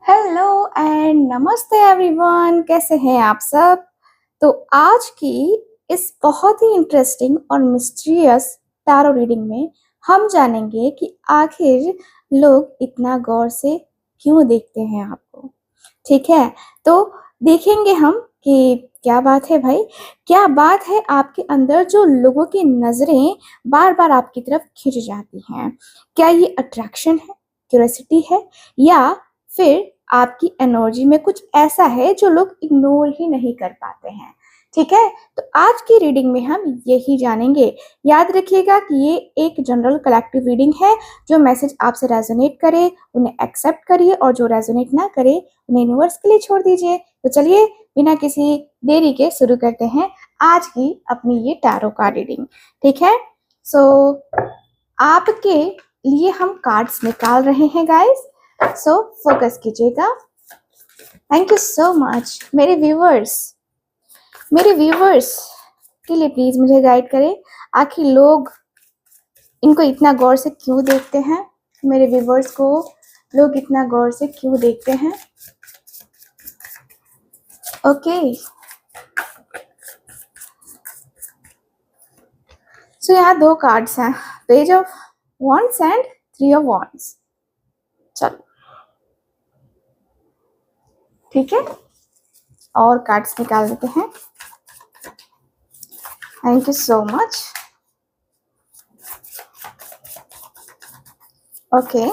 Hello and नमस्ते everyone, कैसे हैं आप सब। तो आज की इस बहुत ही इंटरेस्टिंग और मिस्टीरियस टैरो रीडिंग में हम जानेंगे कि आखिर लोग इतना गौर से क्यों देखते हैं आपको। ठीक है, तो देखेंगे हम कि क्या बात है भाई, क्या बात है आपके अंदर जो लोगों की नजरें बार बार आपकी तरफ खिंच जाती हैं। क्या ये अट्रैक्शन है, क्यूरियोसिटी है, या फिर आपकी एनर्जी में कुछ ऐसा है जो लोग इग्नोर ही नहीं कर पाते हैं। ठीक है, तो आज की रीडिंग में हम यही जानेंगे। याद रखिएगा कि ये एक जनरल कलेक्टिव रीडिंग है। जो मैसेज आपसे रेजोनेट करे उन्हें एक्सेप्ट करिए, और जो रेजोनेट ना करे उन्हें यूनिवर्स के लिए छोड़ दीजिए। तो चलिए बिना किसी देरी के शुरू करते हैं आज की अपनी ये टैरो कार्ड रीडिंग। ठीक है, सो आपके लिए हम कार्ड्स निकाल रहे हैं गाइस, सो फोकस कीजिएगा। थैंक यू सो मच मेरे व्यूवर्स के लिए प्लीज मुझे गाइड करें। आखिर लोग इनको इतना गौर से क्यों देखते हैं, मेरे व्यूवर्स को लोग इतना गौर से क्यों देखते हैं। ओके, सो यहाँ दो कार्ड्स हैं, page of wands and three of wands. चलो ठीक है, और कार्ड्स निकाल लेते हैं। Thank you so much. Okay,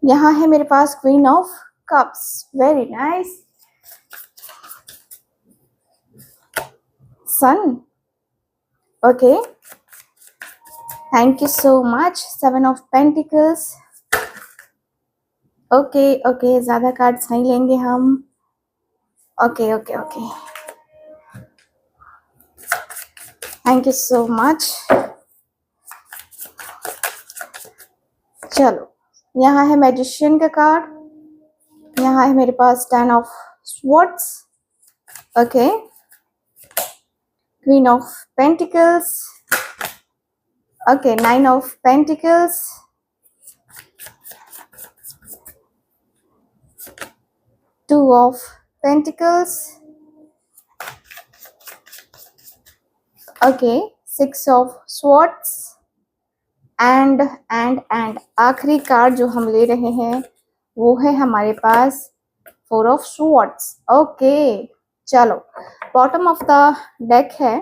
यहाँ है मेरे पास queen of cups, very nice. Son, okay, thank you so much. Seven of pentacles, okay okay, ज्यादा कार्ड्स नहीं लेंगे हम। Okay okay okay, thank you so much. चलो, यहाँ है मैजिशियन का कार्ड, यहाँ है मेरे पास ten of swords, okay, queen of pentacles, okay, nine of pentacles, two of pentacles, okay, six of swords, and आखिरी कार्ड जो हम ले रहे हैं वो है हमारे पास फोर ऑफ स्वॉर्ड्स। ओके, चलो, बॉटम ऑफ द डेक है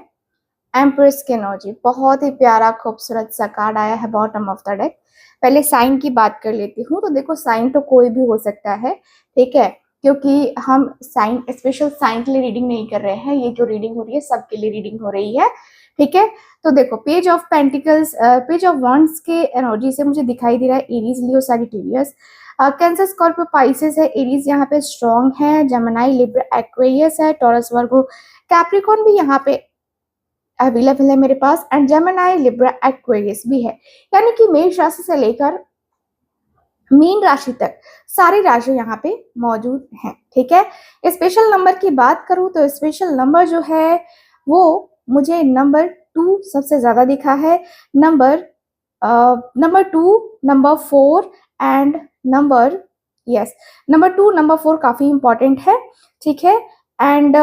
एम्प्रेस की एनर्जी। बहुत ही प्यारा खूबसूरत सा कार्ड आया है बॉटम ऑफ द डेक। पहले साइन की बात कर लेती हूँ। तो देखो, साइन तो कोई भी हो सकता है, ठीक है, क्योंकि हम साइन स्पेशल साइन के लिए रीडिंग नहीं कर रहे हैं। ये जो रीडिंग हो रही है सबके लिए रीडिंग हो रही है, ठीक है। तो देखो, page of pentacles, page of wands के एनर्जी से मुझे दिखाई दे रहा है एरीज, लियो, सैजिटेरियस, कैंसर, स्कॉर्पियो, पाइसेस है। एरीज यहाँ पे स्ट्रॉन्ग है, जेमिनी, लिब्रा, एक्वेरियस है, टॉरस, वर्गो, कैप्रिकॉर्न भी यहाँ पे अवेलेबल है मेरे पास, एंड जेमिनी, लिब्रा, एक्वेरियस भी है। यानी कि मेष राशि से लेकर मीन राशि तक सारी राशि यहाँ पे मौजूद हैं, ठीक है। स्पेशल नंबर की बात करूं तो स्पेशल नंबर जो है वो मुझे नंबर 2 सबसे ज्यादा दिखा है। Number 2, number 4 and number, yes, number 2, number 4 काफी इंपॉर्टेंट है, ठीक है। एंड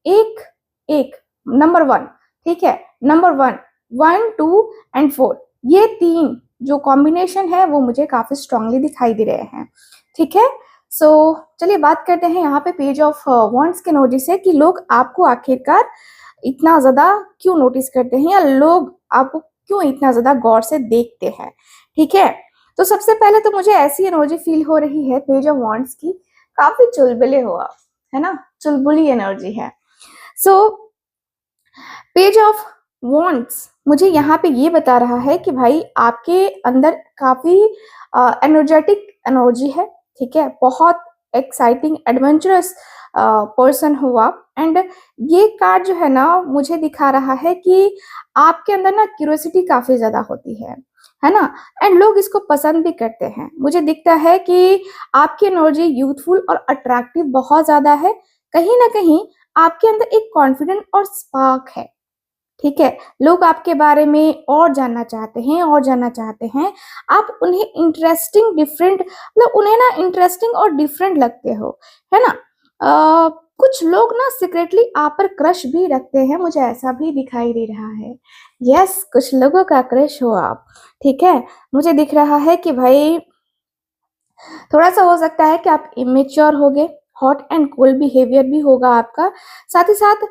एक एक नंबर 1, ठीक है, नंबर 1, 1, 2 एंड 4, ये तीन जो कॉम्बिनेशन है वो मुझे काफी स्ट्रांगली दिखाई दे रहे हैं, ठीक है। सो चलिए बात करते हैं यहाँ पे पेज ऑफ वॉन्ड्स के एनर्जी से कि लोग आपको आखिरकार इतना ज्यादा क्यों नोटिस करते हैं, या लोग आपको क्यों इतना ज्यादा गौर से देखते हैं, ठीक है। तो सबसे पहले तो मुझे ऐसी एनर्जी फील हो रही है पेज ऑफ वॉन्ड्स की, काफी चुलबुले हो आप, है ना, चुलबुली एनर्जी है। सो पेज ऑफ वॉन्ड्स मुझे यहाँ पे ये बता रहा है कि भाई आपके अंदर काफी एनर्जेटिक एनर्जी है, ठीक है, बहुत एक्साइटिंग एडवेंचरस पर्सन हो आप। एंड ये कार्ड जो है ना मुझे दिखा रहा है कि आपके अंदर ना क्यूरियोसिटी काफी ज्यादा होती है ना, एंड लोग इसको पसंद भी करते हैं। मुझे दिखता है कि आपकी एनर्जी यूथफुल और अट्रैक्टिव बहुत ज्यादा है। कहीं ना कहीं आपके अंदर एक कॉन्फिडेंट और स्पार्क है, ठीक है? लोग आपके बारे में और जानना चाहते हैं और जानना चाहते हैं। आप उन्हें इंटरेस्टिंग डिफरेंट मतलब उन्हें ना इंटरेस्टिंग और डिफरेंट लगते हो, है ना? कुछ लोग ना सीक्रेटली आप पर क्रश भी रखते हैं, मुझे ऐसा भी दिखाई दे रहा है। यस, कुछ लोगों का क्रश हो आप, ठीक है? मुझे दिख रहा है कि भाई थोड़ा-सा हो सकता है कि आप इमैच्योर होगे, हॉट एंड कोल्ड बिहेवियर भी होगा आपका। साथ ही साथ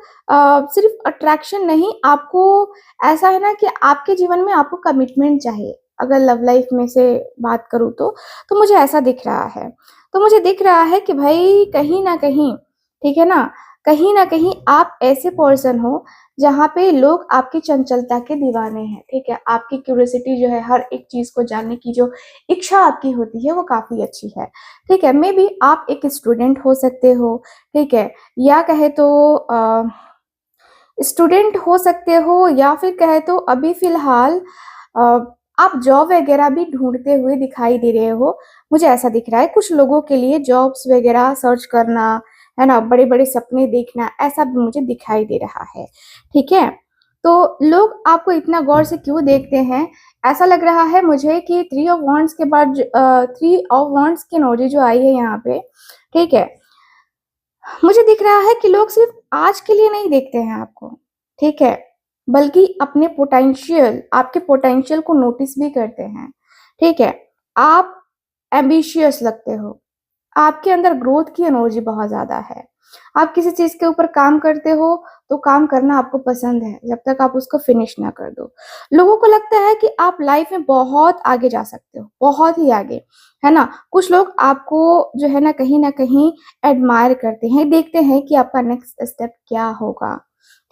सिर्फ़ अट्रैक्शन नहीं, आपको ऐसा है ना कि आपके जीवन में आपको कमिटमेंट चाहिए। अगर लव लाइफ़ में से बात करूँ तो मुझे ऐसा दिख रहा है। तो मुझे दिख रहा है कि भई कहीं न कहीं, ठीक है ना? कहीं न कहीं आप ऐसे पर्सन हो जहाँ पे लोग आपकी चंचलता के दीवाने हैं, ठीक है? आपकी क्यूरियोसिटी जो है हर एक चीज़ को जानने की जो इच्छा आपकी होती है वो काफ़ी अच्छी है, ठीक है? मेबी आप एक स्टूडेंट हो सकते हो, ठीक है? या कहे तो स्टूडेंट हो सकते हो या फिर कहे तो अभी फ़िलहाल अ, आप जॉब वग़ैरह भी ढूँढते हुए दिखाई दे रहे हो, मुझे ऐसा दिख रहा है। कुछ लोगों के लिए जॉब्स वग़ैरह सर्च करना, है ना? बड़े-बड़े सपने देखना, ऐसा भी मुझे दिखाई दे रहा है, ठीक है? तो लोग आपको इतना गौर से क्यों देखते हैं? ऐसा लग रहा है मुझे कि थ्री ऑफ वांड्स के बाद थ्री ऑफ वांड्स की एनर्जी जो आई है यहाँ पे, ठीक है? मुझे दिख रहा है कि लोग सिर्फ़ आज के लिए नहीं देखते हैं आपको, ठीक है? बल्कि अपने पोटेंशियल आपके पोटेंशियल को नोटिस भी करते हैं, ठीक है? आप एम्बिशियस लगते हो, आपके अंदर ग्रोथ की एनर्जी बहुत ज़्यादा है। आप किसी चीज़ के ऊपर काम करते हो, तो काम करना आपको पसंद है, जब तक आप उसको फिनिश ना कर दो। लोगों को लगता है कि आप लाइफ़ में बहुत आगे जा सकते हो, बहुत ही आगे, है ना? कुछ लोग आपको जो है ना कहीं न कहीं एडमायर करते हैं, देखते हैं कि आपका नेक्स्ट स्टेप क्या होगा,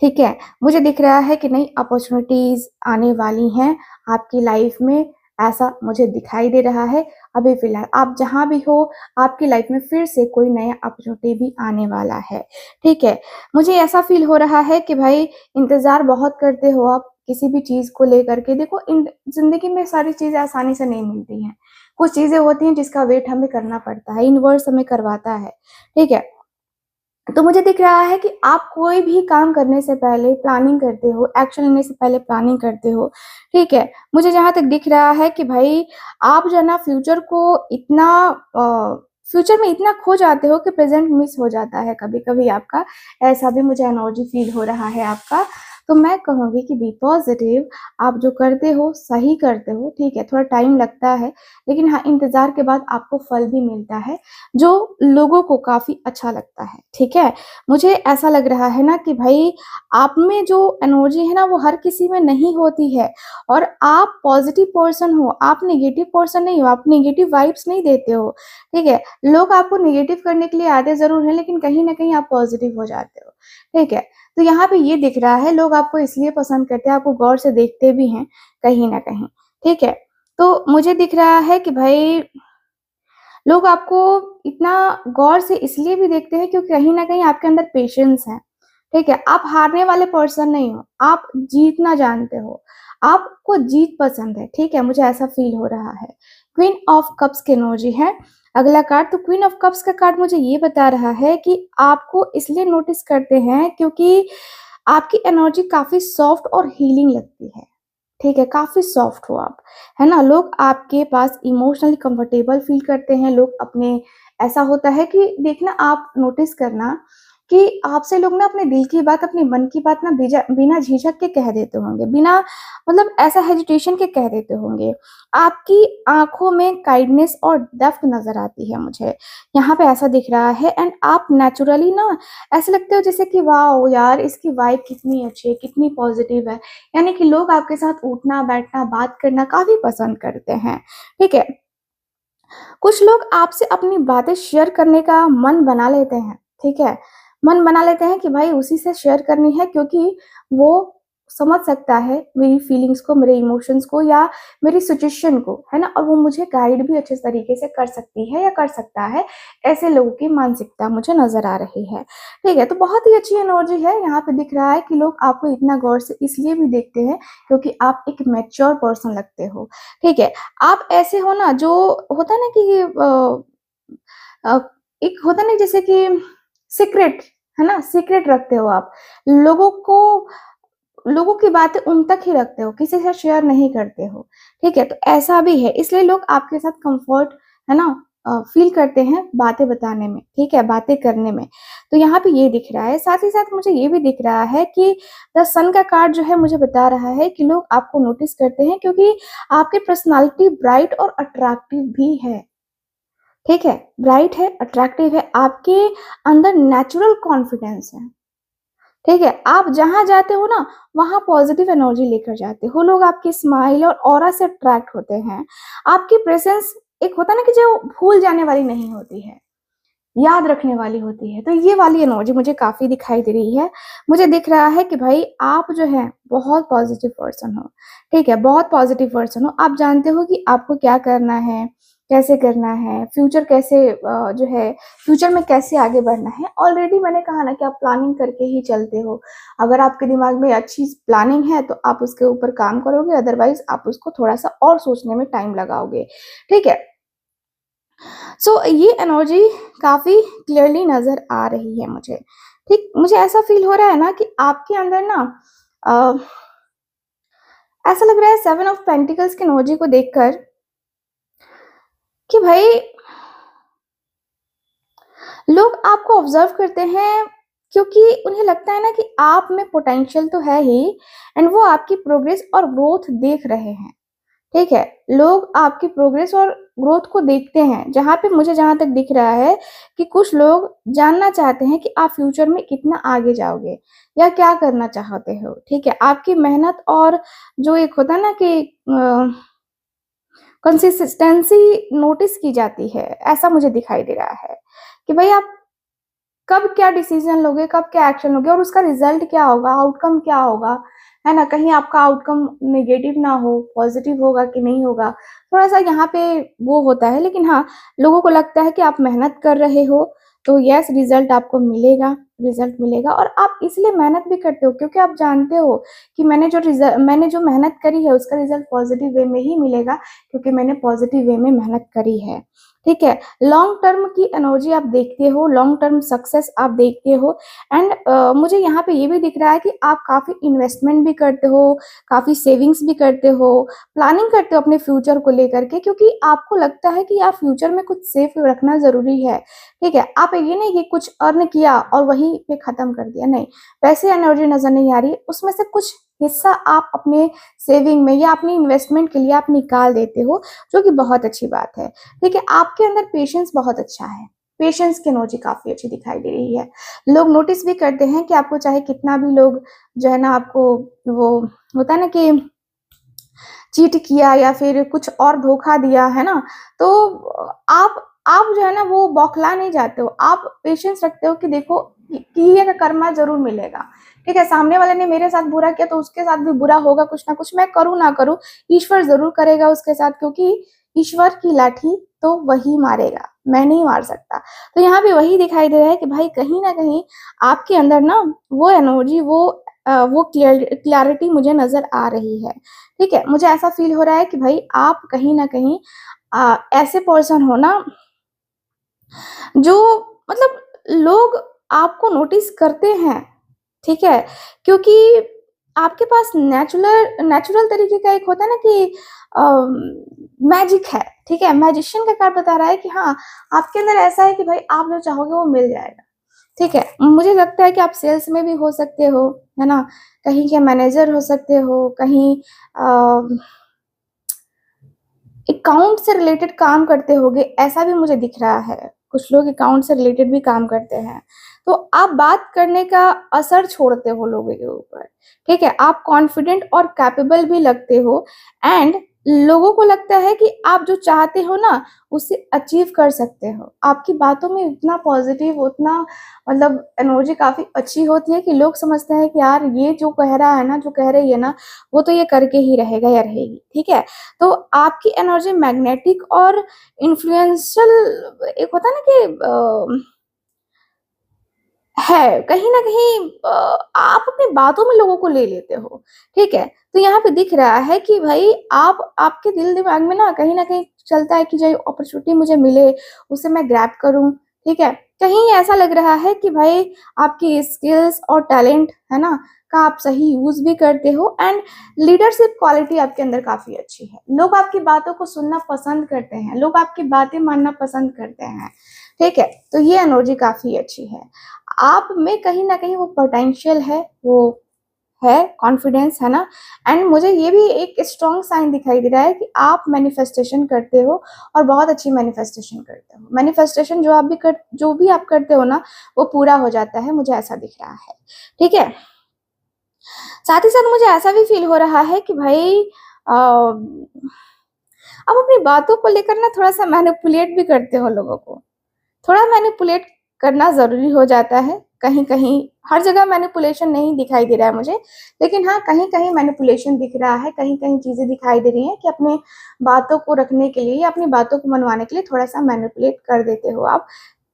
ठीक है? मुझे दिख रहा है कि नई अपॉर्च्युनिटीज़ आने वाली हैं आपकी लाइफ़ में, ऐसा मुझे दिखाई दे रहा है। अभी फ़िलहाल आप जहाँ भी हो, आपकी लाइफ़ में फिर से कोई नया अपॉर्च्युनिटी भी आने वाला है, ठीक है? मुझे ऐसा फ़ील हो रहा है कि भाई इंतज़ार बहुत करते हो आप किसी भी चीज़ को लेकर के। देखो इन ज़िंदगी में सारी चीज़ें आसानी से नहीं मिलती हैं। कुछ चीज़ें होती हैं जिसका वेट हमें करना पड़ता है, यूनिवर्स हमें करवाता है, ठीक है? तो मुझे दिख रहा है कि आप कोई भी काम करने से पहले प्लानिंग करते हो, एक्शन लेने से पहले प्लानिंग करते हो, ठीक है? मुझे जहाँ तक दिख रहा है कि भाई आप जो है ना फ्यूचर में इतना खो जाते हो कि प्रेज़ेंट मिस हो जाता है कभी-कभी आपका, ऐसा भी मुझे एनर्जी फ़ील हो रहा है आपका। तो मैं कहूँगी कि बी पॉज़िटिव, आप जो करते हो, सही करते हो, ठीक है? थोड़ा टाइम लगता है, लेकिन हाँ, इंतज़ार के बाद आपको फल भी मिलता है। जो लोगों को काफ़ी अच्छा लगता है, ठीक है? मुझे ऐसा लग रहा है ना कि भई आप में जो एनर्जी है ना वो हर किसी में नहीं होती है और आप पॉज़िटिव पर्सन हो, आप नेगेटिव पर्सन नहीं हो, आप नेगेटिव वाइब्स नहीं देते हो, ठीक है? लोग आपको नेगेटिव करने के लिए आते ज़रूर हैं लेकिन कहीं न कहीं आप पॉज़िटिव हो जाते हो, ठीक है? तो यहाँ पे ये दिख रहा है लोग आपको इसलिए पसंद करते हैं, आपको गौर से देखते भी हैं कहीं न कहीं, ठीक है? तो मुझे दिख रहा है कि भई लोग आपको इतना गौर से इसलिए भी देखते हैं क्योंकि कहीं न कहीं आपके अंदर पेशेंस है, ठीक है? आप हारने वाले पर्सन नहीं हो, आप जीतना जानते हो, आपको जीत पसंद है, ठीक है? मुझे ऐसा फ़ील हो रहा है। क्वीन ऑफ कप्स की एनर्जी है, अगला कार्ड तो क्वीन ऑफ कप्स का कार्ड मुझे ये बता रहा है कि आपको इसलिए नोटिस करते हैं क्योंकि आपकी एनर्जी काफ़ी सॉफ्ट और हीलिंग लगती है। ठीक है, काफ़ी सॉफ्ट हो आप, है ना? लोग आपके पास इमोशनली कंफर्टेबल फ़ील करते हैं, लोग अपने ऐसा होता है कि देखना आप नोटिस करना कि आपसे लोग ना अपने दिल की बात, अपने मन की बात ना बिना झिझक के कह देते होंगे, बिना मतलब ऐसा हेजिटेशन के कह देते होंगे। आपकी आँखों में काइंडनेस और डेप्थ नज़र आती है मुझे, यहाँ पे ऐसा दिख रहा है एंड आप नेचुरली ना ऐसे लगते हो जैसे कि वॉव! यार इसकी वाइब कितनी अच्छी है, कितनी पॉज़िटिव है। यानी कि लोग आपके साथ उठना, बैठना, बात करना काफ़ी पसंद करते हैं, ठीक है? कुछ लोग आपसे अपनी बातें शेयर करने का मन बना लेते हैं, ठीक है? मन बना लेते हैं कि भाई उसी से शेयर करनी है क्योंकि वो समझ सकता है मेरी फीलिंग्स को, मेरे इमोशंस को या मेरी सिचुएशन को, है ना? और वो मुझे गाइड भी अच्छे तरीके से कर सकती है या कर सकता है, ऐसे लोगों की मानसिकता मुझे नज़र आ रही है, ठीक है? तो बहुत ही अच्छी एनर्जी है, यहाँ पे दिख रहा है कि लोग आपको इतना गौर से इसलिए भी देखते हैं क्योंकि आप एक मैच्योर पर्सन लगते हो, ठीक है? आप ऐसे हो ना जो होता है ना कि अ, एक होता है ना जैसे कि सीक्रेट, है ना? सीक्रेट रखते हो आप। लोगों को लोगों की बातें उन तक ही रखते हो, किसी से शेयर नहीं करते हो, ठीक है? तो ऐसा भी है, इसलिए लोग आपके साथ कंफर्ट, है ना, फील करते हैं बातें बताने में, ठीक है, बातें करने में। तो यहाँ पे ये दिख रहा है। साथ ही साथ मुझे ये भी दिख रहा है कि द सन का कार्ड जो है मुझे बता रहा है कि लोग आपको नोटिस करते हैं क्योंकि आपकी पर्सनालिटी ब्राइट और अट्रैक्टिव भी है, ठीक है? ब्राइट है, अट्रैक्टिव है, आपके अंदर नेचुरल कॉन्फिडेंस है, ठीक है? आप जहाँ जाते हो ना, वहाँ पॉजिटिव एनर्जी लेकर जाते हो। लोग आपकी स्माइल और ऑरा से अट्रैक्ट होते हैं। आपकी प्रेजेंस एक होता है ना कि जो भूल जाने वाली नहीं होती है, याद रखने वाली होती है। तो ये वाली एनर्जी मुझे काफ़ी दिखाई दे रही है। मुझे दिख रहा है कि भाई आप जो है बहुत पॉजिटिव पर्सन हो, ठीक है? बहुत पॉजिटिव पर्सन हो। आप जानते हो कि आपको क्या करना है, कैसे करना है, फ्यूचर कैसे जो है फ्यूचर में कैसे आगे बढ़ना है। ऑलरेडी मैंने कहा ना कि आप प्लानिंग करके ही चलते हो। अगर आपके दिमाग में अच्छी प्लानिंग है तो आप उसके ऊपर काम करोगे, अदरवाइज़ आप उसको थोड़ा-सा और सोचने में टाइम लगाओगे, ठीक है? सो ये एनर्जी काफ़ी क्लियरली नज़र आ रही है मुझे, ठीक? मुझे ऐसा फ़ील हो रहा है ना कि आपके अंदर ना अ, ऐसा लग रहा है 7 ऑफ पेंटिकल्स की एनर्जी को देखकर कि भाई लोग आपको ऑब्जर्व करते हैं क्योंकि उन्हें लगता है ना कि आप में पोटेंशियल तो है ही एंड वो आपकी प्रोग्रेस और ग्रोथ देख रहे हैं, ठीक है? लोग आपकी प्रोग्रेस और ग्रोथ को देखते हैं, जहाँ तक दिख रहा है कि कुछ लोग जानना चाहते हैं कि आप फ्यूचर में कितना आगे जाओगे या क्या करना चाहते हो, ठीक है? आपकी मेहनत और जो एक होता है ना कि कंसिस्टेंसी नोटिस की जाती है, ऐसा मुझे दिखाई दे रहा है कि भाई आप कब क्या डिसीजन लोगे, कब क्या एक्शन लोगे और उसका रिजल्ट क्या होगा, आउटकम क्या होगा, है ना? कहीं आपका आउटकम नेगेटिव ना हो, पॉजिटिव होगा कि नहीं होगा, थोड़ा-सा यहाँ पे वो होता है। लेकिन हाँ, लोगों को लगता है कि आप मेहनत कर रहे हो, तो यस रिजल्ट आपको मिलेगा, रिजल्ट मिलेगा और आप इसलिए मेहनत भी करते हो क्योंकि आप जानते हो कि मैंने जो मेहनत करी है उसका रिजल्ट पॉजिटिव वे में ही मिलेगा क्योंकि मैंने पॉजिटिव वे में मेहनत करी है, ठीक है? लॉन्ग टर्म की एनर्जी आप देखते हो, लॉन्ग टर्म सक्सेस आप देखते हो एंड मुझे यहाँ पे ये भी दिख रहा है कि आप काफ़ी इन्वेस्टमेंट भी करते हो, काफ़ी सेविंग्स भी करते हो, प्लानिंग करते हो अपने फ्यूचर को लेकर के क्योंकि आपको लगता है कि यार फ्यूचर में कुछ सेफ रखना ज़रूरी है, ठीक है? आप ये नहीं कि कुछ अर्न किया और वहीं पे ख़त्म कर दिया, नहीं। वैसे एनर्जी नज़र नहीं आ रही, उसमें से कुछ हिस्सा आप अपने सेविंग में या अपनी इन्वेस्टमेंट के लिए आप निकाल देते हो, जो कि बहुत अच्छी बात है। ठीक है, आपके अंदर पेशेंस बहुत अच्छा है, पेशेंस की एनर्जी काफ़ी अच्छी दिखाई दे रही है। लोग नोटिस भी करते हैं कि आपको चाहे कितना भी लोग जो है ना आपको वो होता है ना कि चीट किया या फिर कुछ और धोखा दिया, है ना? तो आप जो है ना वो बौखला नहीं जाते हो, आप पेशेंस रखते हो कि देखो किए का कर्मा ज़रूर मिलेगा, ठीक है? सामने वाले ने मेरे साथ बुरा किया तो उसके साथ भी बुरा होगा कुछ ना कुछ, मैं करूँ ना करूँ, ईश्वर ज़रूर करेगा उसके साथ क्योंकि ईश्वर की लाठी तो वही मारेगा, मैं नहीं मार सकता। तो यहाँ पे वही दिखाई दे रहा है कि भाई कहीं न कहीं आपके अंदर ना वो एनर्जी वो क्लैरिटी मुझे नज़र आ रही है, ठीक है? मुझे ऐसा फ़ील हो रहा है कि भाई आप कहीं न कहीं ऐसे पर्सन हो ना जो मतलब लोग आपको नोटिस करते हैं, ठीक है? क्योंकि आपके पास नेचुरल तरीके का एक होता है ना कि मैजिक है, ठीक है? मैजिशियन का कार्ड बता रहा है कि हाँ, आपके अंदर ऐसा है कि भाई आप जो चाहोगे वो मिल जाएगा, ठीक है? मुझे लगता है कि आप सेल्स में भी हो सकते हो, है ना? कहीं के मैनेजर हो सकते हो, कहीं अ अकाउंट से रिलेटेड काम करते होगे, ऐसा भी मुझे दिख रहा है। कुछ लोग अकाउंट से रिलेटेड भी काम करते हैं। तो आप बात करने का असर छोड़ते हो लोगों के ऊपर, ठीक है? आप कॉन्फिडेंट और कैपेबल भी लगते हो एंड लोगों को लगता है कि आप जो चाहते हो ना, उसे अचीव कर सकते हो। आपकी बातों में इतना पॉज़िटिव, उतना मतलब एनर्जी काफ़ी अच्छी होती है कि लोग समझते हैं कि यार ये जो कह रहा है ना, जो कह रही है ना, वो तो ये करके ही रहेगा या रहेगी, ठीक है? तो आपकी एनर्जी मैग्नेटिक और इन्फ्लुएंशियल एक होता है ना कि है कहीं न कहीं आप अपनी बातों में लोगों को ले लेते हो, ठीक है? तो यहाँ पे दिख रहा है कि भई आप आपके दिल-दिमाग में ना कहीं न कहीं चलता है कि जो अपॉर्च्युनिटी मुझे मिले, उसे मैं ग्रैब करूँ, ठीक है? कहीं ऐसा लग रहा है कि भाई आपकी स्किल्स और टैलेंट, है ना? का आप सही यूज भी करते हो एंड लीडरशिप क्वालिटी आपके अंदर काफी अच्छी है। लोग आपकी बातों को सुनना पसंद करते हैं, लोग आपकी बातें मानना पसंद करते हैं, ठीक है। तो ये एनर्जी काफी अच्छी है। आप में कहीं ना कहीं वो पोटेंशियल है, वो है कॉन्फिडेंस, है ना। एंड मुझे ये भी एक स्ट्रॉन्ग साइन दिखाई दे रहा है कि आप मैनिफेस्टेशन करते हो और बहुत अच्छी मैनिफेस्टेशन करते हो। मैनिफेस्टेशन जो भी आप करते हो ना, वो पूरा हो जाता है, मुझे ऐसा दिख रहा है, ठीक है। साथ ही साथ मुझे ऐसा भी फील हो रहा है कि भाई आप अपनी बातों को लेकर ना थोड़ा सा मैनिपुलेट भी करते हो लोगों को। थोड़ा मैनिपुलेट करना ज़रूरी हो जाता है कहीं-कहीं। हर जगह मैनिपुलेशन नहीं दिखाई दे रहा है मुझे, लेकिन हाँ, कहीं-कहीं मैनिपुलेशन दिख रहा है, कहीं-कहीं चीज़ें दिखाई दे रही हैं कि अपने बातों को रखने के लिए या अपनी बातों को मनवाने के लिए थोड़ा-सा मैनिपुलेट कर देते हो आप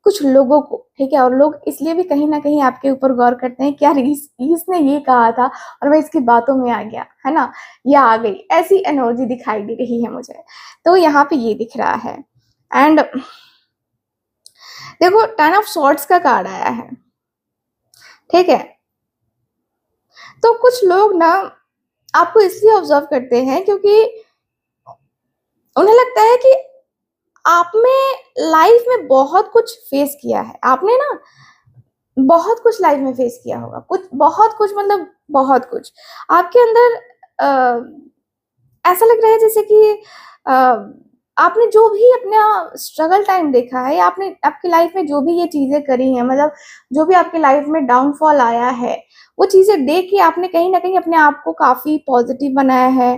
कुछ लोगों को, ठीक है। और लोग इसलिए भी कहीं न कहीं आपके ऊपर गौर करते हैं कि यार इसने ये कहा था और मैं इसकी बातों में आ गया, है ना? या आ गई, ऐसी एनर्जी दिखाई दे रही है मुझे। तो यहाँ पे ये दिख रहा है। एंड देखो 10 ऑफ सॉर्ड्स का कार्ड आया है, ठीक है। तो कुछ लोग ना आपको इसलिए ऑब्जर्व करते हैं क्योंकि उन्हें लगता है कि आप में लाइफ में बहुत कुछ फेस किया है। आपने ना बहुत कुछ लाइफ में फेस किया होगा, कुछ बहुत कुछ मतलब बहुत कुछ। आपके अंदर ऐसा लग रहा है जैसे कि अ, आपने जो भी अपना स्ट्रगल टाइम देखा है या आपने आपकी लाइफ में जो भी ये चीज़ें करी हैं, मतलब जो भी आपकी लाइफ में डाउनफॉल आया है, वो चीज़ें देख के आपने कहीं न कहीं अपने आप को काफ़ी पॉजिटिव बनाया है।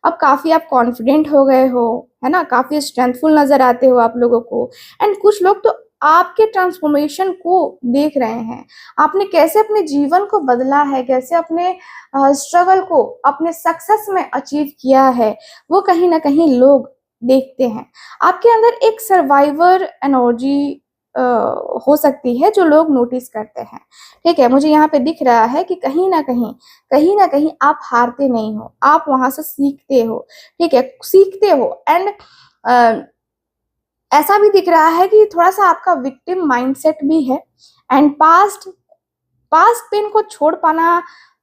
अब काफ़ी आप कॉन्फिडेंट हो गए हो, है ना? काफ़ी स्ट्रेंथफुल नज़र आते हो आप लोगों को। एंड कुछ लोग तो आपके ट्रांसफॉर्मेशन को देख रहे हैं। आपने कैसे अपने जीवन को बदला है, कैसे अपने स्ट्रगल को अपने सक्सेस में अचीव किया है, वो कहीं न कहीं लोग देखते हैं। आपके अंदर एक सर्वाइवर एनर्जी हो सकती है जो लोग नोटिस करते हैं, ठीक है। मुझे यहाँ पे दिख रहा है कि कहीं न कहीं आप हारते नहीं हो, आप वहाँ से सीखते हो, ठीक है, सीखते हो। एंड अ, ऐसा भी दिख रहा है कि थोड़ा-सा आपका विक्टिम माइंडसेट भी है एंड पास्ट पेन को छोड़ पाना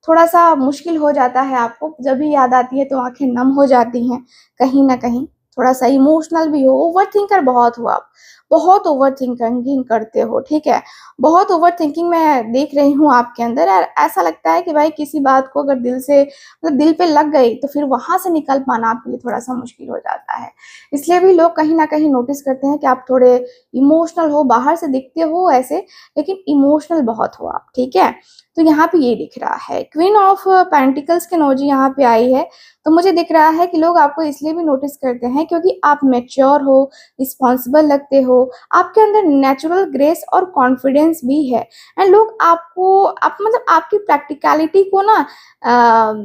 थोड़ा-सा मुश्किल हो जाता है आपको, जब भी याद आती है तो आँखें नम हो जाती हैं, कहीं न कहीं। थोड़ा-सा इमोशनल भी हो, ओवरथिंकर बहुत हो आप, बहुत ओवरथिंकिंग करते हो, ठीक है? बहुत ओवरथिंकिंग मैं देख रही हूँ आपके अंदर और ऐसा लगता है कि भाई किसी बात को अगर दिल से मतलब दिल पे लग गई, तो फिर वहाँ से निकल पाना आपके लिए थोड़ा-सा मुश्किल हो जाता है। इसलिए भी लोग कहीं न कहीं नोटिस करते हैं कि आप थोड़े इमोशनल हो, बाहर से दिखते हो ऐसे, लेकिन इमोशनल बहुत हो आप, ठीक है? तो यहाँ पे ये दिख रहा है। क्वीन ऑफ पेंटिकल्स की एनर्जी यहाँ पे आई है, तो मुझे दिख रहा है कि लोग आपको इसलिए भी नोटिस करते हैं क्योंकि आप मैच्योर हो, रिस्पॉन्सिबल लगते हो, आपके अंदर नेचुरल ग्रेस और कॉन्फिडेंस भी है। एंड लोग आप मतलब आपकी प्रैक्टिकलिटी को ना अ,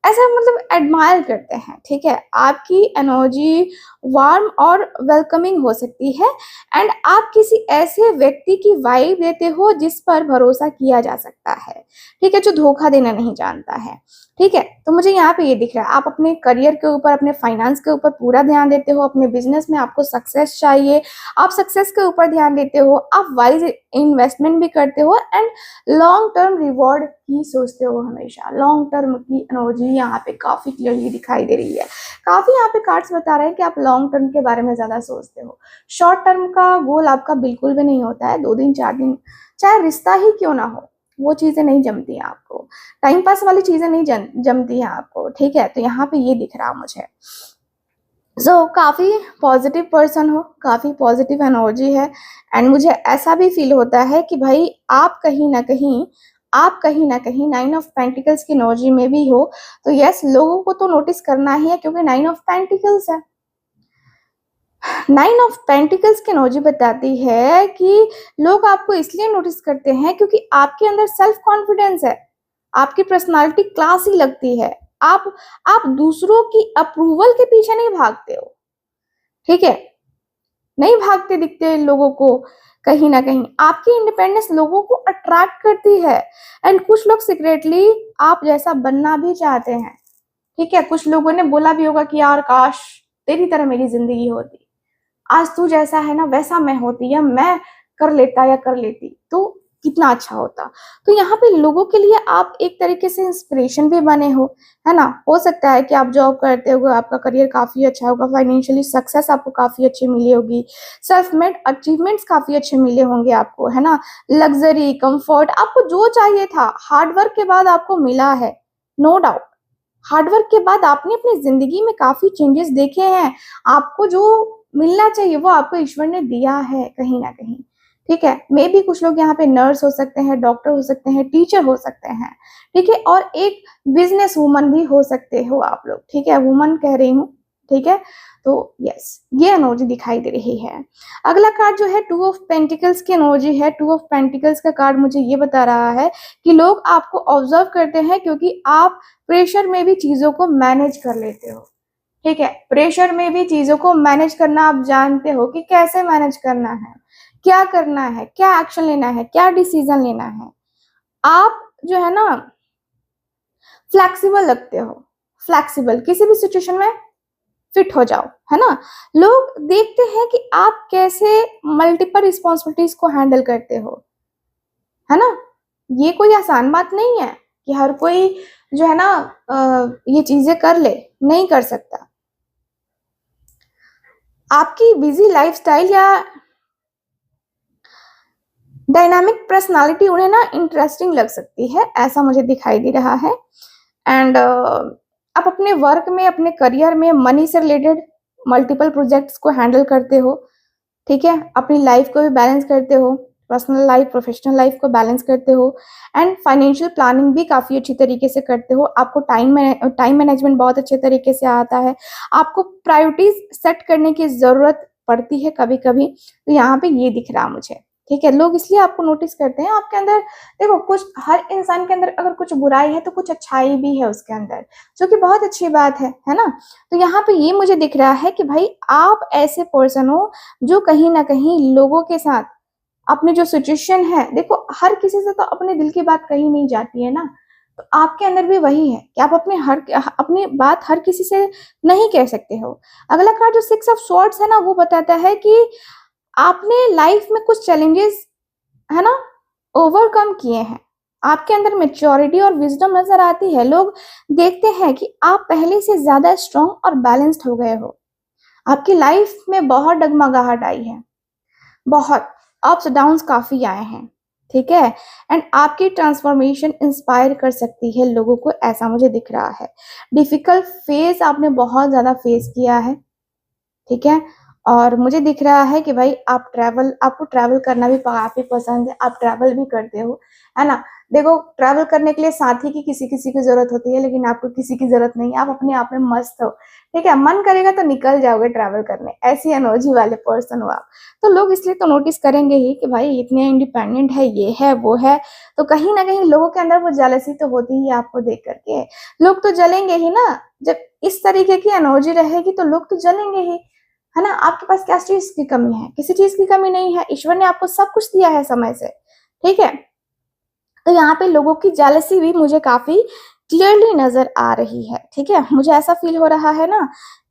ऐसा मतलब एडमायर करते हैं, ठीक है? आपकी एनर्जी वार्म और वेलकमिंग हो सकती है एंड आप किसी ऐसे व्यक्ति की वाइब देते हो जिस पर भरोसा किया जा सकता है, ठीक है? जो धोखा देना नहीं जानता है, ठीक है? तो मुझे यहाँ पे ये दिख रहा है, आप अपने करियर के ऊपर, अपने फाइनेंस के ऊपर पूरा ध्यान देते हो, अपने बिज़नेस में आपको सक्सेस चाहिए, आप सक्सेस के ऊपर ध्यान देते हो, आप वाइज़ इन्वेस्टमेंट भी करते हो एंड लॉन्ग टर्म रिवॉर्ड की सोचते हो हमेशा। लॉन्ग टर्म की एनर्जी यहाँ पे काफ़ी क्लियरली दिखाई दे रही है। काफ़ी यहाँ पे कार्ड्स बता रहे हैं कि आप लॉन्ग टर्म के बारे में ज़्यादा सोचते हो। शॉर्ट टर्म का गोल आपका बिल्कुल भी नहीं होता है, 2 दिन 4 दिन, चाहे रिश्ता ही क्यों ना हो, वो चीज़ें नहीं जमती हैं आपको। टाइम पास वाली चीज़ें नहीं जमती हैं आपको, ठीक है? तो यहाँ पे ये दिख रहा मुझे। काफ़ी पॉजिटिव पर्सन हो, काफ़ी पॉजिटिव एनर्जी है एंड मुझे ऐसा भी फील होता है कि भाई आप कहीं न कहीं 9 ऑफ पेंटिकल्स की एनर्जी में भी हो, तो यस लोगों को तो नोटिस करना ही है क्योंकि 9 ऑफ पेंटिकल्स है। 9 ऑफ पेंटिकल्स की एनर्जी बताती है कि लोग आपको इसलिए नोटिस करते हैं क्योंकि आपके अंदर सेल्फ कॉन्फिडेंस है, आपकी पर्सनैलिटी क्लासी लगती है, आप दूसरों की अप्रूवल के पीछे नहीं भागते हो, ठीक है? नहीं भागते दिखते लोगों को कहीं न कहीं। आपकी इंडिपेंडेंस लोगों को अट्रैक्ट करती है एंड कुछ लोग सीक्रेटली आप जैसा बनना भी चाहते हैं, ठीक है? कुछ लोगों ने बोला भी होगा कि यार काश तेरी तरह मेरी ज़िंदगी होती। आज तू जैसा है ना वैसा मैं होती या मैं कर लेता या कर लेती। तो कितना अच्छा होता। तो यहाँ पे लोगों के लिए आप एक तरीके से इंस्पिरेशन भी बने हो, है ना? हो सकता है कि आप जॉब करते हो, आपका करियर काफ़ी अच्छा होगा, फाइनेंशियली सक्सेस आपको काफ़ी अच्छी मिली होगी, सेल्फ मेड अचीवमेंट्स काफ़ी अच्छे मिले होंगे आपको, है ना? लग्ज़री, कम्फर्ट आपको जो चाहिए था, हार्ड वर्क के बाद आपको मिला है, नो डाउट। हार्ड वर्क के बाद आपने अपनी ज़िंदगी में काफ़ी चेंजेस देखे हैं। आपको जो मिलना चाहिए वो आपको ईश्वर ने दिया है कहीं न कहीं, ठीक है? मेबी कुछ लोग यहाँ पे नर्स हो सकते हैं, डॉक्टर हो सकते हैं, टीचर हो सकते हैं, ठीक है? और एक बिज़नेस वूमन भी हो सकते हो आप लोग, ठीक है? वूमन कह रही हूँ, ठीक है? तो यस, ये एनर्जी दिखाई दे रही है। अगला कार्ड जो है टू ऑफ पेंटिकल्स की एनर्जी है। टू ऑफ पेंटिकल्स का कार्ड मुझे ये बता रहा है कि लोग आपको ऑब्जर्व करते हैं क्योंकि आप प्रेशर में भी चीज़ों को मैनेज कर लेते हो, ठीक है? प्रेशर में भी चीज़ों को मैनेज करना आप जानते हो कि कैसे मैनेज करना है, क्या करना है, क्या एक्शन लेना है, क्या डिसीज़न लेना है। आप जो है ना फ्लेक्सिबल लगते हो, फ्लेक्सिबल किसी भी सिचुएशन में फिट हो जाओ, है ना? लोग देखते हैं कि आप कैसे मल्टीपल रिस्पॉन्सिबिलिटीज़ को हैंडल करते हो, है ना? ये कोई आसान बात नहीं है कि हर कोई जो है ना ये चीज़ें कर ले, नहीं कर सकता। आपकी बिज़ी लाइफ़स्टाइल या डायनामिक पर्सनालिटी उन्हें ना इंटरेस्टिंग लग सकती है, ऐसा मुझे दिखाई दे रहा है। एंड आप अपने वर्क में, अपने करियर में मनी से रिलेटेड मल्टीपल प्रोजेक्ट्स को हैंडल करते हो, ठीक है? अपनी लाइफ को भी बैलेंस करते हो, पर्सनल लाइफ, प्रोफेशनल लाइफ को बैलेंस करते हो एंड फाइनेंशियल प्लानिंग भी काफ़ी अच्छी तरीके से करते हो। आपको टाइम मैनेजमेंट बहुत अच्छे तरीके से आता है। आपको प्रायोरिटीज़ सेट करने की ज़रूरत पड़ती है कभी-कभी, तो यहाँ पे ये दिख रहा मुझे, ठीक है? लोग इसलिए आपको नोटिस करते हैं, आपके अंदर देखो कुछ हर इंसान के अंदर अगर कुछ बुराई है, तो कुछ अच्छाई भी है उसके अंदर, जो कि बहुत अच्छी बात है ना? तो यहाँ पे ये मुझे दिख रहा है कि भाई आप ऐसे पर्सन हो जो कहीं न कहीं लोगों के साथ अपनी जो सिचुएशन है देखो हर किसी से तो अपने दिल की बात कही नहीं जाती है ना, तो आपके अंदर भी वही है कि आप अपनी बात हर किसी से नहीं कह सकते हो। अगला कार्ड जो 6 ऑफ स्वॉर्ड्स है ना, वो बताता है कि आपने लाइफ में कुछ चैलेंजेस है ना, ओवरकम किए हैं। आपके अंदर मैच्योरिटी और विज़डम नज़र आती है। लोग देखते हैं कि आप पहले से ज़्यादा स्ट्रॉन्ग और बैलेंस्ड हो गए हो। आपकी लाइफ में बहुत डगमगाहट आई है, बहुत अप्स डाउन्स काफ़ी आए हैं, ठीक है? एंड आपकी ट्रांसफॉर्मेशन इंस्पायर कर सकती है लोगों को, ऐसा मुझे दिख रहा है। डिफ़िकल्ट फ़ेज़ आपने बहुत ज़्यादा फ़ेस किया है, ठीक है? और मुझे दिख रहा है कि भाई आपको ट्रैवल करना भी काफ़ी पसंद है, आप ट्रैवल भी करते हो, है ना? देखो ट्रैवल करने के लिए साथी की किसी-किसी की ज़रूरत होती है, लेकिन आपको किसी की ज़रूरत नहीं है, आप अपने आप में मस्त हो, ठीक है? मन करेगा तो निकल जाओगे ट्रैवल करने, ऐसी एनर्जी वाले पर्सन हो आप। तो लोग इसलिए तो नोटिस करेंगे ही कि भाई इतने इंडिपेंडेंट है, ये है, वो है, तो कहीं न कहीं लोगों के अंदर वो जेलसी तो होती ही है आपको देख कर के। लोग तो जलेंगे ही ना, जब इस तरीके की एनर्जी रहेगी तो लोग तो जलेंगे ही। है ना? आपके पास किस चीज़ की कमी है? किसी चीज़ की कमी नहीं है, ईश्वर ने आपको सब कुछ दिया है समय से, ठीक है? तो यहाँ पे लोगों की जेलसी भी मुझे काफ़ी क्लियरली नज़र आ रही है, ठीक है? मुझे ऐसा फ़ील हो रहा है ना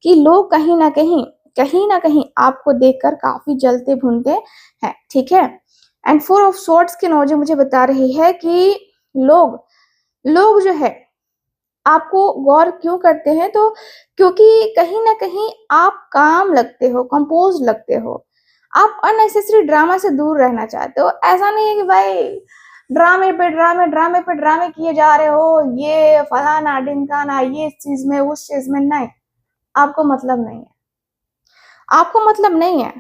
कि लोग कहीं न कहीं आपको देखकर काफ़ी जलते-भुनते हैं, ठीक है? एंड 4 ऑफ स्वॉर्ड्स की एनर्जी मुझे बता रही है कि लोग लोग जो है आपको गौर क्यों करते हैं? तो क्योंकि कहीं न कहीं आप काम लगते हो, कंपोज़ लगते हो। आप अननेसेसरी ड्रामा से दूर रहना चाहते हो। ऐसा नहीं है कि भाई ड्रामे पे ड्रामे, ड्रामे पे ड्रामे किए जा रहे हो, ये फलाना-ढिमकाना, ये इस चीज़ में, उस चीज़ में, नहीं, आपको मतलब नहीं है। आपको मतलब नहीं है।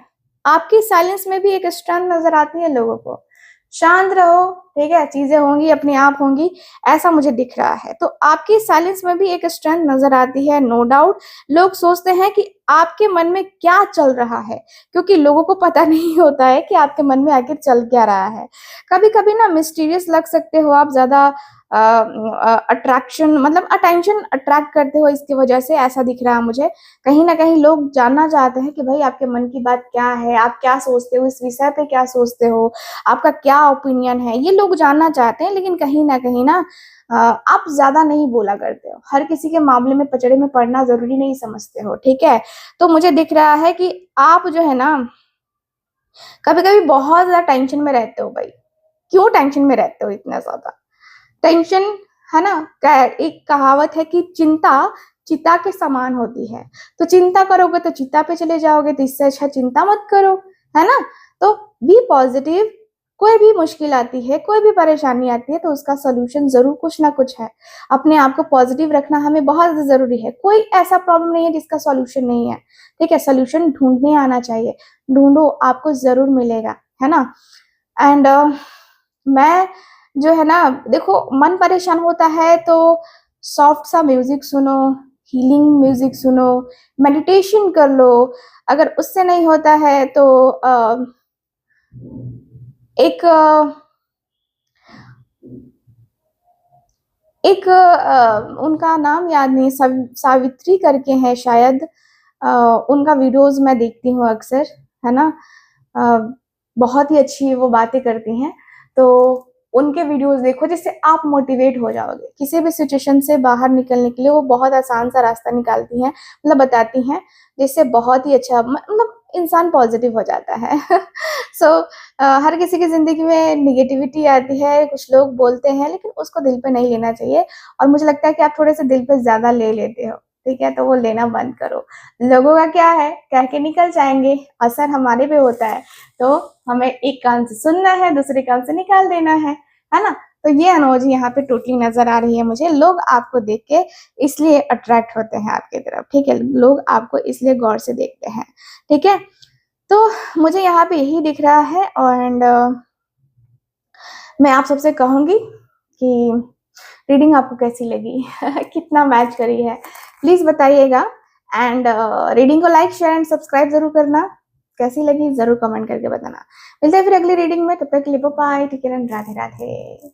आपकी साइलेंस में भी एक स्ट्रेंथ नज़र आती है लोगों को। शांत रहो, ठीक है? चीज़ें होंगी, अपने आप होंगी, ऐसा मुझे दिख रहा है। तो आपकी साइलेंस में भी एक स्ट्रेंथ नज़र आती है, नो डाउट। लोग सोचते हैं कि आपके मन में क्या चल रहा है, क्योंकि लोगों को पता नहीं होता है कि आपके मन में आखिर चल क्या रहा है। कभी-कभी ना मिस्टीरियस लग सकते हो आप, ज़्यादा अट्रैक्शन मतलब अटेंशन अट्रैक्ट करते हो, इसकी वजह से ऐसा दिख रहा है मुझे। कहीं न कहीं लोग जानना चाहते हैं कि भई आपके मन की बात क्या है? आप क्या सोचते हो? इस विषय पे क्या सोचते हो? आपका क्या ओपिनियन है? ये लोग जानना चाहते हैं, लेकिन कहीं न कहीं ना आप ज़्यादा नहीं बोला करते हो। हर किसी के मामले में पचड़े में पड़ना ज़रूरी नहीं समझते हो, ठीक है? तो मुझे दिख रहा है कि आप जो है ना, कभी-कभी बहुत ज़्यादा टेंशन में रहते हो भई। क्यों टेंशन में रहते हो इतना ज्यादा? टेंशन, है ना, एक कहावत है कि चिंता चिता के समान होती है। तो चिंता करोगे तो चिता पे चले जाओगे, तो इससे अच्छा चिंता मत करो, है ना। तो बी पॉजिटिव। कोई भी मुश्किल आती है, कोई भी परेशानी आती है, तो उसका सोल्यूशन जरूर कुछ ना कुछ है। अपने आप को पॉजिटिव रखना हमें बहुत जरूरी है। कोई ऐसा प्रॉब्लम नहीं है जिसका सॉल्यूशन नहीं है, ठीक है। सोल्यूशन ढूंढने आना चाहिए, ढूंढो, आपको जरूर मिलेगा, है ना। एंड मैं जो है ना, देखो मन परेशान होता है तो सॉफ्ट सा म्यूजिक सुनो, हीलिंग म्यूजिक सुनो, मेडिटेशन कर लो। अगर उससे नहीं होता है तो एक उनका नाम याद नहीं, सावित्री करके है शायद, उनका वीडियोस मैं देखती हूँ अक्सर, है ना। अ, बहुत ही अच्छी वो बातें करती हैं, तो उनके वीडियोस देखो, जिससे आप मोटिवेट हो जाओगे किसी भी सिचुएशन से बाहर निकलने के लिए। वो बहुत आसान सा रास्ता निकालती हैं, मतलब बताती हैं, जिससे बहुत ही अच्छा, मतलब इंसान पॉजिटिव हो जाता है। सो हर किसी की जिंदगी में निगेटिविटी आती है, कुछ लोग बोलते हैं, लेकिन उसको दिल पे नहीं लेना चाहिए। और मुझे लगता है कि आप थोड़े से दिल पे ज्यादा ले लेते हो, ठीक है, तो वो लेना बंद करो। लोगों का क्या है, कह के निकल जाएंगे, असर हमारे पे होता है। तो हमें एक कान से सुनना है, दूसरे कान से निकाल देना है ना। तो ये अनोजी यहाँ पे टोटली नजर आ रही है मुझे। लोग आपको देख के इसलिए अट्रैक्ट होते हैं आपकी तरफ, ठीक है। लोग आपको इसलिए गौर से देखते हैं, ठीक है। तो मुझे यहाँ पे यही दिख रहा है। एंड मैं आप सबसे कहूंगी कि रीडिंग आपको कैसी लगी? कितना मैच करी है, प्लीज बताइएगा। एंड रीडिंग को लाइक, शेयर एंड सब्सक्राइब जरूर करना। कैसी लगी जरूर कमेंट करके बताना। मिलते हैं फिर अगली रीडिंग में, तब तक के लिए bye, take care and Radhe Radhe.